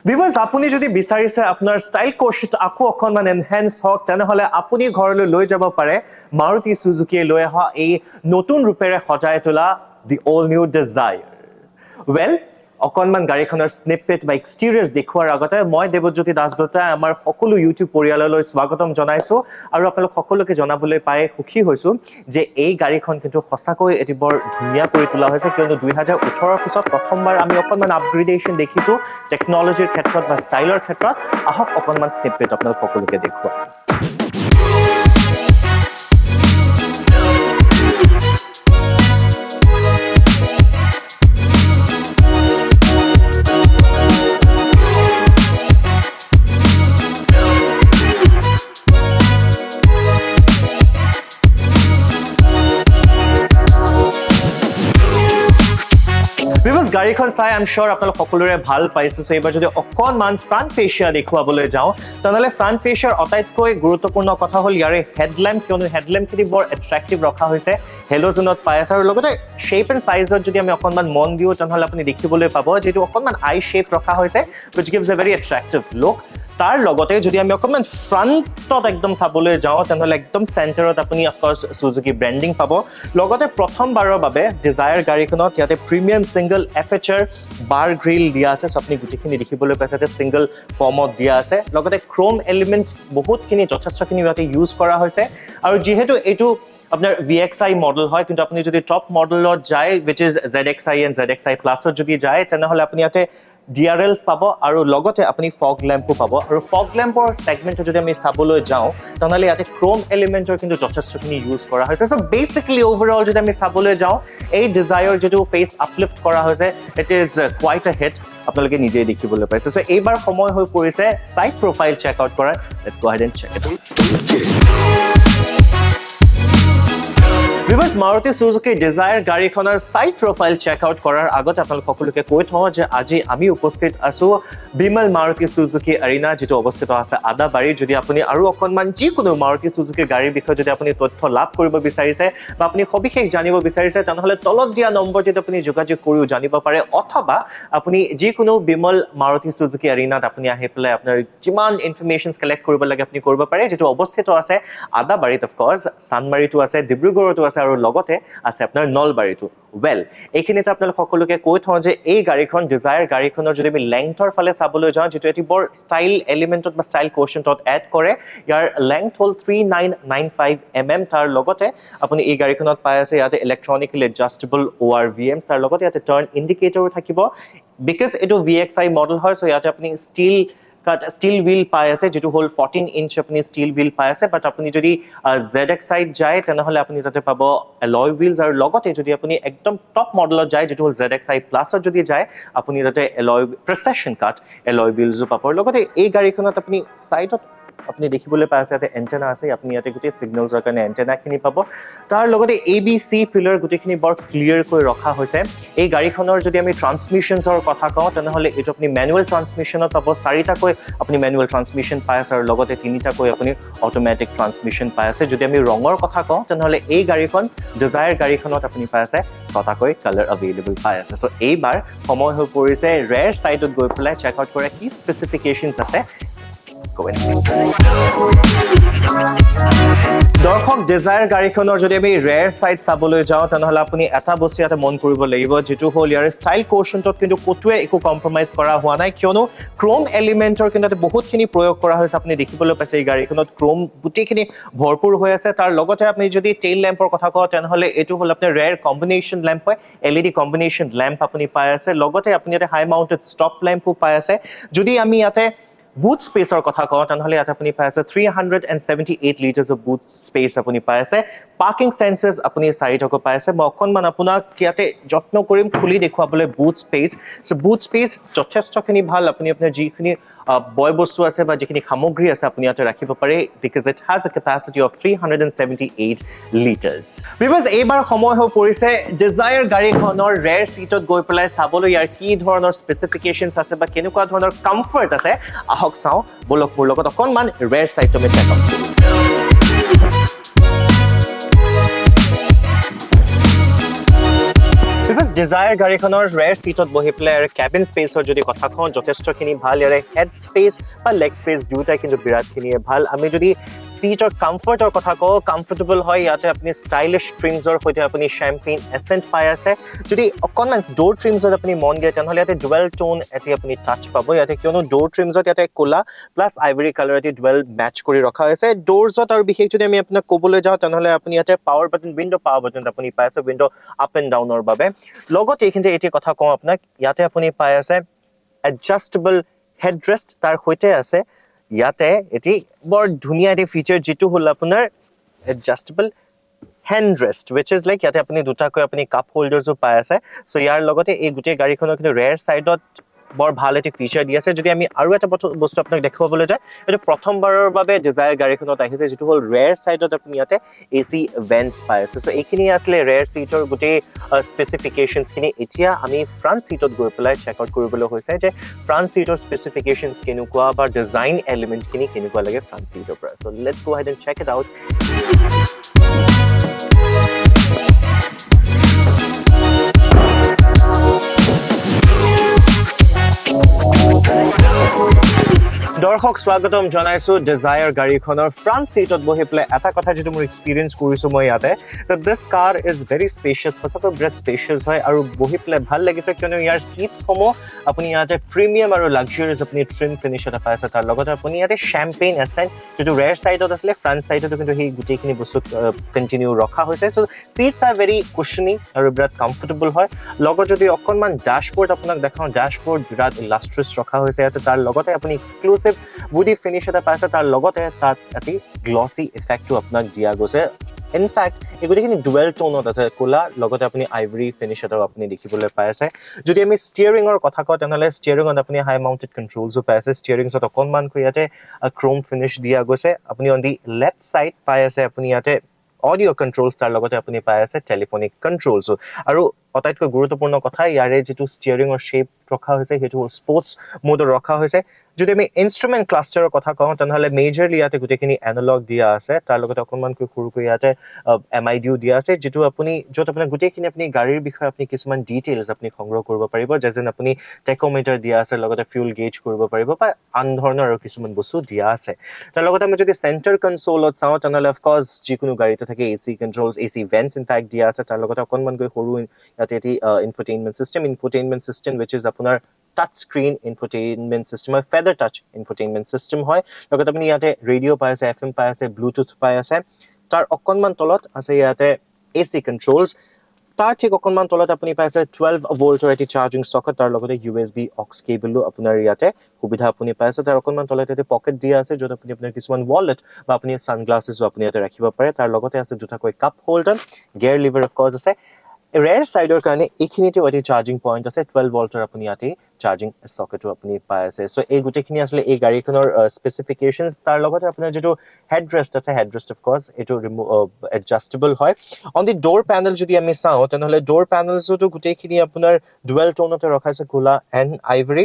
Viewers, আপুনি যদি বিচাৰিছে আপোনাৰ ষ্টাইল কোশত আকৌ অকণমান এনহেন্স হওক তেনেহলে আপুনি ঘৰলৈ লৈ যাব পাৰে মাৰুতি সুজুকিয়ে লৈ অহা এই নতুন ৰূপেৰে সজাই তোলা the all new Dzire well অকণমান গাড়ীখনৰ স্নিপেট বা এক্সটেৰিয়ৰ্ছ দেখুৱাৰ আগতে মই দেৱজ্যোতি দাসদত্তাই আমাৰ সকলো ইউটিউব পৰিয়াললৈ স্বাগতম জনাইছো আৰু আপোনালোক সকলোকে জনাবলৈ পাই সুখী হৈছো যে এই গাড়ীখন কিন্তু সঁচাকৈ এটি বৰ ধুনীয়া কৰি তোলা হৈছে কিয়নো 2018 পিছত প্ৰথমবাৰ আমি অকণমান আপগ্ৰেডেশ্যন দেখিছো টেকনলজিৰ ক্ষেত্ৰত বা ষ্টাইলৰ ক্ষেত্ৰত আহক অকণমান স্নিপেট আপোনালোক সকলোকে দেখুৱাম গাড়ীখন চাই আই এম শিওৰ আপোনালোক সকলোৰে ভাল পাইছে সো এবাৰ যদি অকণমান ফ্ৰণ্ট ফেচিয়া দেখুৱাবলৈ যাওঁ তেনেহ'লে ফ্ৰণ্ট ফেচিয়াৰ আটাইতকৈ গুৰুত্বপূৰ্ণ কথা হ'ল ইয়াৰে হেডলেম্প কিয়নো হেডলেম্পখিনি বৰ এট্ৰেক্টিভ ৰখা হৈছে হেলোজেনত পাই আছে আৰু লগতে শ্বেপ এণ্ড চাইজত যদি আমি অকণমান মন দিওঁ তেনেহ'লে আপুনি দেখিবলৈ পাব যিটো অকণমান আই শ্বেপ ৰখা হৈছে which gives a very attractive look তাৰ লগতে যদি আমি অকণমান ফ্ৰণ্টত একদম চাবলৈ যাওঁ তেনেহ'লে একদম চেণ্টাৰত আপুনি অফক'ৰ্ছ সুজুকি ব্ৰেণ্ডিং পাব লগতে প্ৰথমবাৰৰ বাবে ডিজায়াৰ গাড়ীখনত ইয়াতে প্ৰিমিয়াম ছিংগল এপাৰ্চাৰ বাৰ গ্ৰিল দিয়া আছে আপুনি গোটেইখিনি দেখিবলৈ পাইছে যে ছিংগল ফৰ্মত দিয়া আছে লগতে ক্ৰোম এলিমেণ্ট বহুতখিনি যথেষ্টখিনি ইয়াতে ইউজ কৰা হৈছে আৰু যিহেতু এইটো আপোনাৰ VXI মডেল হয় কিন্তু আপুনি যদি টপ মডেলত যায় which is ZXI and ZXI প্লাছত যদি যায় তেনেহ'লে আপুনি ইয়াতে DRLs পাব আৰু লগতে আপুনি ফগ লেম্পো পাব আৰু ফগ লেম্পৰ সেগমেন্টত যদি আমি চাবলৈ যাওঁ তেনেহ'লে ইয়াতে ক্ৰোম এলিমেন্টৰ কিন্তু যথেষ্টখিনি ইউজ কৰা হৈছে সো বেসিক্যালি ওভাৰঅল যদি আমি চাবলৈ যাওঁ এই ডিজায়াৰ যেটো ফেস আপলিফ্ট কৰা হৈছে it is quite a hit আপোনালোকে নিজেই দেখিবলৈ পাইছে সো এইবাৰ সময় হৈ পৰিছে সাইড প্ৰফাইল চেক আউট কৰাৰ let's go ahead and check it Viewers, Maruti Suzuki Dzire গাড়ীখনৰ সাইড প্ৰফাইল চেক আউট কৰাৰ আগতে আপোনালোক সকলোকে কৈ থওঁ যে আজি আমি উপস্থিত আছো বিমল মাৰুতি সুজুকি এৰিনা যেটো অৱস্থিত আছে আদাবাৰী যদি আপুনি আৰু অকণমান যিকোনো মাৰুতি সুজুকি গাড়ীৰ বিষয়ে যদি আপুনি তথ্য লাভ কৰিব বিচাৰিছে বা আপুনি সবিশেষ জানিব বিচাৰিছে তেনেহ'লে তলত দিয়া নম্বৰটোত আপুনি যোগাযোগ কৰিও জানিব পাৰে অথবা আপুনি যিকোনো বিমল মাৰুতি সুজুকি এৰিনাত আপুনি আহি পেলাই আপোনাৰ যিমান ইনফৰমেশ্যনছ কালেক্ট কৰিব লাগে আপুনি কৰিব পাৰে যেটো অৱস্থিত আছে আদাবাৰীত অফক'ৰ্ছ চানমাৰীটো আছে ডিব্ৰুগড়তো আছে আৰু লগতে আছে আপোনাৰ নলবাৰীটো ৱেল এইখিনিতে আপোনালোক সকলোকে কৈ থওঁ যে এই গাড়ীখন ডিজায়াৰ গাড়ীখনৰ যদি আমি লেংথৰ ফালে চাবলৈ যাওঁ যেটো এটি বৰ ষ্টাইল এলিমেণ্টত বা ষ্টাইল কোৱেশ্যনটত এড কৰে ইয়াৰ লেংথ হ'ল 3995 mm তাৰ লগতে আপুনি এই গাড়ীখনত পাই আছে ইয়াতে ইলেক্ট্ৰনিকেলি এডজাষ্টেবল ORVMs তাৰ লগতে ইয়াতে টাৰ্ণ ইণ্ডিকেটৰো থাকিব বিকজ এইটো VXI মডেল হয় সো ইয়াতে আপুনি ষ্টিল হুইল পাই আছে যেটো হ'ল 14 ইঞ্চ আপুনি ষ্টিল হুইল পাই আছে বাট আপুনি যদি ZXI যায় তেনেহ'লে আপুনি তাতে পাব এলয় হুইলছ আৰু লগতে যদি আপুনি একদম টপ মডেলত যায় যেটো হ'ল ZXI প্লাছত যদি যায় আপুনি তাতে এলয় প্ৰিচিজন কাট এলয় হুইলছও পাব লগতে এই গাড়ীখনত আপুনি সাইডত আপুনি দেখিবলৈ পাই আছে ইয়াতে এণ্টেনা আছে আপুনি ইয়াতে গোটেই সিগনেলছৰ কাৰণে এণ্টেনাখিনি পাব তাৰ লগতে ABC পিলাৰ গোটেইখিনি বৰ ক্লিয়াৰকৈ ৰখা হৈছে এই গাড়ীখনৰ যদি আমি ট্ৰান্সমিশ্যনছৰ কথা কওঁ তেনেহ'লে এইটো আপুনি মেনুৱেল ট্ৰান্সমিশ্যনত পাব চাৰিটাকৈ আপুনি মেনুৱেল ট্ৰান্সমিশ্যন পাই আছে আৰু লগতে তিনিটাকৈ আপুনি অটোমেটিক ট্ৰান্সমিশ্যন পাই আছে যদি আমি ৰঙৰ কথা কওঁ তেনেহ'লে এই গাড়ীখন ডিজায়াৰ গাড়ীখনত আপুনি পাই আছে ছটাকৈ কালাৰ এভেইলেবল পাই আছে সো এইবাৰ সময় হৈ পৰিছে ৰেয়াৰ সাইডত গৈ পেলাই চেক আউট কৰা কি স্পেচিফিকেশ্যনছ আছে দৰ্শক ডিজায়াৰ গাড়ীখনৰ যদি আমি ৰেয়াৰ সাইড চাবলৈ যাওঁ তেনেহ'লে আপুনি এটা বস্তু ইয়াতে মন কৰিব লাগিব যেটো হ'ল ইয়াৰ ষ্টাইল কোৱেশ্যনটত কিন্তু ক'তোৱে একো কম্প্ৰমাইজ কৰা হোৱা নাই কিয়নো ক্ৰোম এলিমেণ্টৰ কিন্তু বহুতখিনি প্ৰয়োগ কৰা হৈছে আপুনি দেখিবলৈ পাইছে এই গাড়ীখনত ক্ৰোম গোটেইখিনি ভৰপূৰ হৈ আছে তাৰ লগতে আপুনি যদি টেইল লেম্পৰ কথা কওঁ তেনেহ'লে এইটো হ'ল আপোনাৰ ৰেয়াৰ কম্বিনেশ্যন লেম্প হয় LED কম্বিনেশ্যন লেম্প আপুনি পাই আছে লগতে আপুনি ইয়াতে হাই মাউণ্টেড ষ্টপ লেম্পো পাই আছে যদি আমি ইয়াতে বুট স্পেচৰ কথা কওঁ তেনেহ'লে ইয়াত আপুনি পাই আছে 378 লিটাৰ্ছ অফ বুট স্পেচ আপুনি পাই আছে পাৰ্কিং সেন্সৰ্ছ আপুনি চাৰিটাকৈ পাই আছে মই অকণমান আপোনাক ইয়াতে যত্ন কৰিম খুলি দেখুৱাবলৈ বুট স্পেচ সো বুট স্পেচ যথেষ্টখিনি ভাল আপুনি আপোনাৰ যিখিনি বয় বস্তু আছে বা যিখিনি সামগ্ৰী আছে আপুনি ইয়াতে ৰাখিব পাৰে because it has a capacity of 378 litres because এইবাৰ সময় হৈ পৰিছে ডিজায়াৰ গাড়ীখনৰ ৰেয়াৰ সিটত গৈ পেলাই চাবলৈ ইয়াৰ কি ধৰণৰ স্পেচিফিকেশ্যনছ আছে বা কেনেকুৱা ধৰণৰ কমফৰ্ট আছে আহক চাওঁ বলক মোৰ লগত অকণমান ৰেয়াৰ সাইডটো আমি চেক আউট কৰোঁ ডিজায়াৰ গাড়ীখনৰ ৰেয়াৰ সিটত বহি পেলাই আৰু কেবিন স্পেচৰ যদি কথা কওঁ যথেষ্টখিনি ভাল ইয়াৰে হেড স্পেচ বা লেগ স্পেচ দুয়োটাই কিন্তু বিৰাটখিনিয়ে ভাল আমি যদি সিটৰ কমফৰ্টৰ কথা কওঁ কমফৰ্টেবল হয় ইয়াতে আপুনি ষ্টাইলিছ ট্ৰিমছৰ সৈতে আপুনি চেম্পেইন এচেণ্ট পাই আছে যদি অকণমান ড'ৰ ট্ৰিমছত আপুনি মন দিয়ে তেনেহ'লে ইয়াতে ডুৱেল টোন এটি আপুনি টাচ পাব ইয়াতে কিয়নো ড'ৰ ট্ৰিমছত ইয়াতে ক'লা প্লাছ আইভৰি কালাৰ এটি ডুৱেল মেচ কৰি ৰখা হৈছে ড'ৰছত আৰু বিশেষ যদি আমি আপোনাক ক'বলৈ যাওঁ তেনেহ'লে আপুনি ইয়াতে পাৱাৰ বাটন উইণ্ড' পাৱাৰ বাটন আপুনি পাই আছে উইণ্ড' আপ এণ্ড ডাউনৰ বাবে লগতে এইখিনিতে এটি কথা কওঁ আপোনাক ইয়াতে আপুনি পাই আছে এডজাষ্টেবল হেডৰেষ্ট তাৰ সৈতে আছে ইয়াতে এটি বৰ ধুনীয়া এটি ফিচাৰ যিটো হ'ল আপোনাৰ adjustable hand rest which is like ইয়াতে আপুনি দুটাকৈ আপুনি কাপ হোল্ডাৰ্ছো পাই আছে চ' ইয়াৰ লগতে এই গোটেই গাড়ীখনৰ কিন্তু ৰেয়াৰ ছাইডত বৰ ভাল এটি ফিচাৰ দি আছে যদি আমি আৰু এটা বস্তু আপোনাক দেখুৱাবলৈ যায় এইটো প্ৰথমবাৰৰ বাবে ডিজায়াৰ গাড়ীখনত আহিছে যিটো হ'ল ৰেয়াৰ ছাইডত আপুনি ইয়াতে AC ভেণ্টছ পাই আছে চ' এইখিনি আছিলে ৰেয়াৰ ছিটৰ গোটেই স্পেচিফিকেশ্যনছখিনি এতিয়া আমি ফ্ৰণ্ট ছিটত গৈ পেলাই চেক আউট কৰিবলৈ হৈছে যে ফ্ৰণ্ট ছিটৰ স্পেচিফিকেশ্যনছ কেনেকুৱা বা ডিজাইন এলিমেণ্টখিনি কেনেকুৱা লাগে ফ্ৰণ্ট ছিটৰ পৰা so' let's go ahead and check it out দৰ্শক স্বাগতম জনাইছো ডিজায়াৰ গাড়ীখনৰ ফ্ৰণ্ট ছিটত বহি পেলাই এটা কথা যিটো মোৰ এক্সপিৰিয়েঞ্চ কৰিছো মই ইয়াতে দিছ কাৰ ইজ ভেৰি স্পেচিয়াছ সঁচাকৈ বিৰাট স্পেচিয়াছ হয় আৰু বহি পেলাই ভাল লাগিছে কিয়নো ইয়াৰ ছিটছসমূহ আপুনি ইয়াতে প্ৰিমিয়াম আৰু লাক্সাৰিয়াছ আপুনি ট্ৰিম ফিনিছ এটা পাই আছে তাৰ লগতে আপুনি ইয়াতে চেম্পেইন এচেণ্ট যিটো ৰেয়াৰ ছাইডত আছিলে ফ্ৰণ্ট ছাইডতো কিন্তু সেই গোটেইখিনি বস্তু কণ্টিনিউ ৰখা হৈছে চ' ছিটছ আৰ ভেৰি কুশ্বনি আৰু বিৰাট কমফৰ্টেবল হয় লগত যদি অকণমান ডেশ্ববৰ্ড আপোনাক দেখাওঁ ডেশ্ববৰ্ড বিৰাট ইলাষ্ট্ৰিয়াছ ৰখা হৈছে ইয়াতে তাৰ লগতে আপুনি এক্সক্লুচিভ বুডি ফিনিছ এটা পাইছে তাৰ লগতে তাত এটি গ্লছি ইফেক্টটো আপোনাক দিয়া গৈছে ইনফেক্ট এই গোটেইখিনি ডুৱেল টোনত আছে ক'লা লগতে আপুনি আইভৰি ফিনিছ এটাও আপুনি দেখিবলৈ পাই আছে যদি আমি ষ্টিয়াৰিঙৰ কথা কওঁ তেনেহ'লে ষ্টিয়াৰিঙত আপুনি হাই মাউণ্টেড কণ্ট্ৰলছো পাই আছে ষ্টিয়াৰিঙত অকণমানকৈ ইয়াতে ক্ৰ'ম ফিনিছ দিয়া গৈছে আপুনি অন দি লেফ্ট ছাইড পাই আছে আপুনি ইয়াতে অডিঅ' কণ্ট্ৰলছ তাৰ লগতে আপুনি পাই আছে টেলিফোনিক কণ্ট্ৰলছো আৰু আটাইতকৈ গুৰুত্বপূৰ্ণ কথা ইয়াৰে যিটো ষ্টিয়াৰিঙৰ শ্বেপ ৰখা হৈছে সেইটো স্পৰ্টছ মোডত ৰখা হৈছে যদি আমি ইনষ্ট্ৰুমেণ্ট ক্লাষ্টাৰৰ কথা কওঁ তেনেহ'লে মেজৰলি ইয়াতে গোটেইখিনি এনালগ দিয়া আছে তাৰ লগতে অকণমানকৈ সৰুকৈ ইয়াতে MIDও দিয়া আছে যিটো আপুনি য'ত আপোনাৰ গোটেইখিনি আপুনি গাড়ীৰ বিষয়ে আপুনি কিছুমান ডিটেইলছ আপুনি সংগ্ৰহ কৰিব পাৰিব যেন আপুনি টেকোমিটাৰ দিয়া আছে লগতে ফিউল গেজ কৰিব পাৰিব বা আন ধৰণৰ আৰু কিছুমান বস্তু দিয়া আছে তাৰ লগতে আমি যদি চেণ্টাৰ কনচোলত চাওঁ তেনেহ'লে অফক'ৰ্ছ যিকোনো গাড়ীতে থাকে AC কণ্ট্ৰলছ AC ভেণ্টছ ইনফেক্ট দিয়া আছে তাৰ লগতে অকণমানকৈ সৰু ইয়াতে এটি ইনফৰটেইনমেণ্ট চিষ্টেম which is আপোনাৰ টাচ স্ক্ৰীন ইনফৰটেইনমেণ্ট চিষ্টেম হয় ফেডাৰ টাচ ইনফৰটেইনমেণ্ট চিষ্টেম হয় লগতে আপুনি ইয়াতে ৰেডিঅ' পাই আছে FM পাই আছে ব্লুটুথ পাই আছে তাৰ অকণমান তলত আছে ইয়াতে AC কণ্ট্ৰলছ তাৰ ঠিক অকণমান তলত আপুনি পাই আছে 12 ভল্টৰ এটি চাৰ্জিং চকেট তাৰ লগতে USB অক্স কেবলো আপোনাৰ ইয়াতে সুবিধা আপুনি পাই আছে তাৰ অকণমান তলত এটি পকেট দিয়া আছে য'ত আপুনি আপোনাৰ কিছুমান ৱালেট বা আপুনি ছানগ্লাছেছো আপুনি ইয়াতে ৰাখিব পাৰে তাৰ লগতে আছে দুটাকৈ cup holder gear liver of course আছে ৰেয়াৰ ছাইডৰ কাৰণে এইখিনিতেও এটি চাৰ্জিং পইণ্ট আছে 12 ভল্টৰ আপুনি ইয়াতে চাৰ্জিং চকেটো আপুনি পাই আছে চ' এই গোটেইখিনি আছিলে এই গাড়ীখনৰ স্পেচিফিকেশ্যনছ তাৰ লগতে আপোনাৰ যিটো হেডৰেষ্ট আছে হেডৰেষ্ট অফক'ৰ্ছ এইটো এডজাষ্টেবল হয় অন দি ড'ৰ পেনেল যদি আমি চাওঁ তেনেহ'লে ড'ৰ পেনেলছতো গোটেইখিনি আপোনাৰ ডুৱেল টোনতে ৰখা আছে ক'লা এণ্ড আইভৰি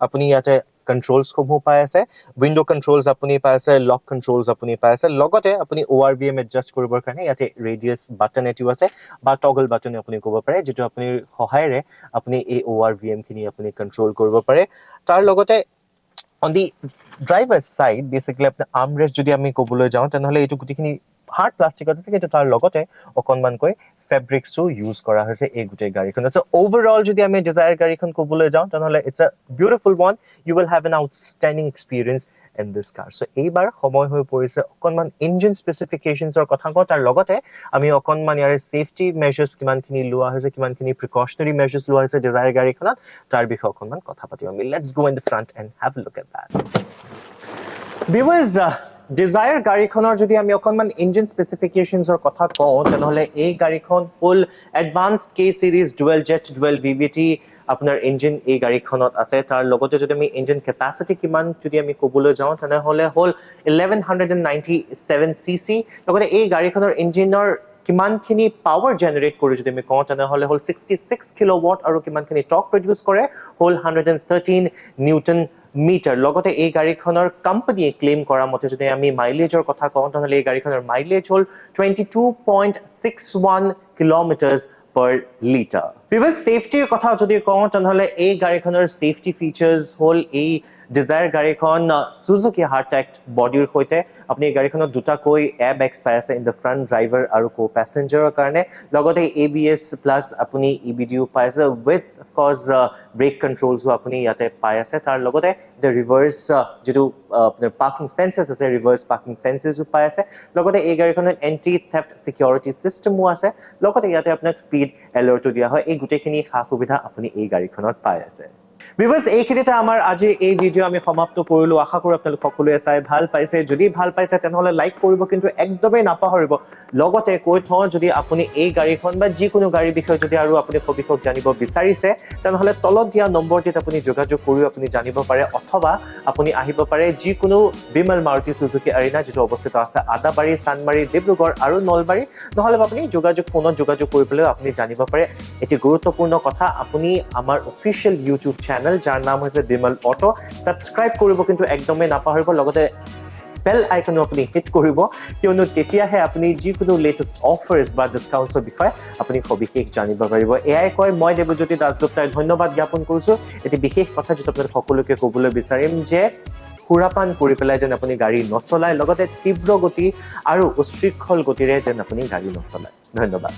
আপুনি ইয়াতে কণ্ট্ৰলছসমূহ পাই আছে উইণ্ড' কণ্ট্ৰলছ আপুনি পাই আছে লক কণ্ট্ৰলছ আপুনি পাই আছে লগতে আপুনি ORVM এডজাষ্ট কৰিবৰ কাৰণে ইয়াতে ৰেডিয়াছ বাটন এটিও আছে বা টগল বাটন আপুনি ক'ব পাৰে যিটো আপুনি সহায়েৰে আপুনি এই ORVM খিনি আপুনি কণ্ট্ৰল কৰিব পাৰে তাৰ লগতে on the driver side basically আপোনাৰ আৰ্মৰেষ্ট যদি আমি ক'বলৈ যাওঁ তেনেহ'লে এইটো গোটেইখিনি হাৰ্ড প্লাষ্টিকত আছে কিন্তু তাৰ লগতে অকণমানকৈ ফেব্ৰিক্সো ইউজ কৰা হৈছে এই গোটেই গাড়ীখনত চ' অভাৰঅল যদি আমি ডিজায়াৰ গাড়ীখন ক'বলৈ যাওঁ তেনেহ'লে it's a beautiful one you will have an outstanding experience in this car so' এইবাৰ সময় হৈ পৰিছে অকণমান ইঞ্জিন স্পেচিফিকেশ্যনছৰ কথা কওঁ তাৰ লগতে আমি অকণমান ইয়াৰে ছেফটি মেজাৰ্ছ কিমানখিনি লোৱা হৈছে কিমানখিনি প্ৰিকশ্যনেৰী মেজাৰ্ছ লোৱা হৈছে ডিজায়াৰ গাড়ীখনত তাৰ বিষয়ে অকণমান কথা পাতিম আমি let's go in the front end have a look at that viewers Dzire গাড়ীখনৰ যদি আমি অকণমান ইঞ্জিন স্পেচিফিকেশ্যনছৰ কথা কওঁ তেনেহ'লে এই গাড়ীখন full advance K series dual jet dual VVT আপোনাৰ ইঞ্জিন এই গাড়ীখনত আছে তাৰ লগতে যদি আমি ইঞ্জিন কেপাচিটি কিমান যদি আমি ক'বলৈ যাওঁ তেনেহ'লে হ'ল 1197 cc লগতে এই গাড়ীখনৰ ইঞ্জিনৰ কিমানখিনি পাৱাৰ জেনেৰেট কৰি যদি আমি কওঁ তেনেহ'লে হ'ল 66 কিলোৱাট আৰু কিমানখিনি টৰ্ক প্ৰডিউচ কৰে হ'ল 113 নিউটন মিটাৰ লগতে এই গাড়ীখনৰ কোম্পানীয়ে ক্লেইম কৰা মতে যদি আমি মাইলেজৰ কথা কওঁ তেনেহ'লে এই গাড়ীখনৰ মাইলেজ হ'ল 22.61 kilometres per liter. Viewers, safety কথা যদি কওঁ তেনেহ'লে এই গাড়ীখনৰ safety features হ'ল এই Dzire গাড়ীখন Suzuki hard-tacked বডিৰ সৈতে আপুনি এই গাড়ীখনত দুটাকৈ এয়াৰবেগছ পাই আছে ইন দ্য ফ্ৰণ্ট ড্ৰাইভাৰ আৰু কো পেছেঞ্জাৰৰ কাৰণে লগতে ABS প্লাছ আপুনি EBDও পাই আছে উইথ অফ কোৰ্ছ ব্ৰেক কণ্ট্ৰলছো আপুনি ইয়াতে পাই আছে তাৰ লগতে দ্য ৰিভাৰ্ছ যিটো আপোনাৰ পাৰ্কিং চেন্সাৰ্ছ আছে ৰিভাৰ্ছ পাৰ্কিং চেন্সাৰ্ছো পাই আছে লগতে এই গাড়ীখনত এণ্টি থেফ্ট চিকিউৰিটি চিষ্টেমো আছে লগতে ইয়াতে আপোনাক স্পীড এলাৰ্টো দিয়া হয় এই গোটেইখিনি সা সুবিধা আপুনি এই গাড়ীখনত পাই আছে Viewers, এইখিনিতে আমাৰ আজি এই ভিডিও আমি সমাপ্ত কৰিলো আশা কৰো আপোনালোক সকলোৱে চাই ভাল পাইছে যদি ভাল পাইছে তেনেহলে লাইক কৰিব কিন্তু একদমেই নাপাহৰিব লগতে কৈ থওঁ যদি আপুনি এই গাড়ীখন বা যিকোনো গাড়ীৰ বিষয়ে যদি আৰু আপুনি সবিশেষ জানিব বিচাৰিছে তেনেহলে তলত দিয়া নম্বৰটিত আপুনি যোগাযোগ কৰি আপুনি জানিব পাৰে অথবা আপুনি আহিব পাৰে যিকোনো বিমল মাৰুতি সুজুকি এৰিনা যেটো অৱস্থিত আছে আদাবাৰী চানমাৰী ডিব্ৰুগড় আৰু নলবাৰী নহলে আপুনি ফোনত যোগাযোগ কৰিবলৈ আপুনি জানিব পাৰে এটি গুৰুত্বপূৰ্ণ কথা আপুনি আমাৰ অফিচিয়েল ইউটিউব চেনেল যাৰ নাম হৈছে বিমল অটো সাবস্ক্ৰাইব কৰিব কিন্তু একদমেই নাপাহৰিব লগতে বেল আইকনো আপুনি হিট কৰিব কিয়নো তেতিয়াহে আপুনি যিকোনো লেটেষ্ট অফাৰ্স বা ডিসকাউন্টৰ বিষয়ে আপুনি সবিশেষ জানিব পাৰিব এয়াই কয় মই দেৱজ্যোতি দাসগুপ্তাই ধন্যবাদ জ্ঞাপন কৰিছো এটি বিশেষ কথা যেটা আপোনালোক সকলোকে ক'বলৈ বিচাৰিম যে সুৰাপান কৰি পেলাই যেন আপুনি গাড়ী নচলায় লগতে তীব্ৰ গতি আৰু উশৃংখল গতিৰে যেন আপুনি গাড়ী নচলায় ধন্যবাদ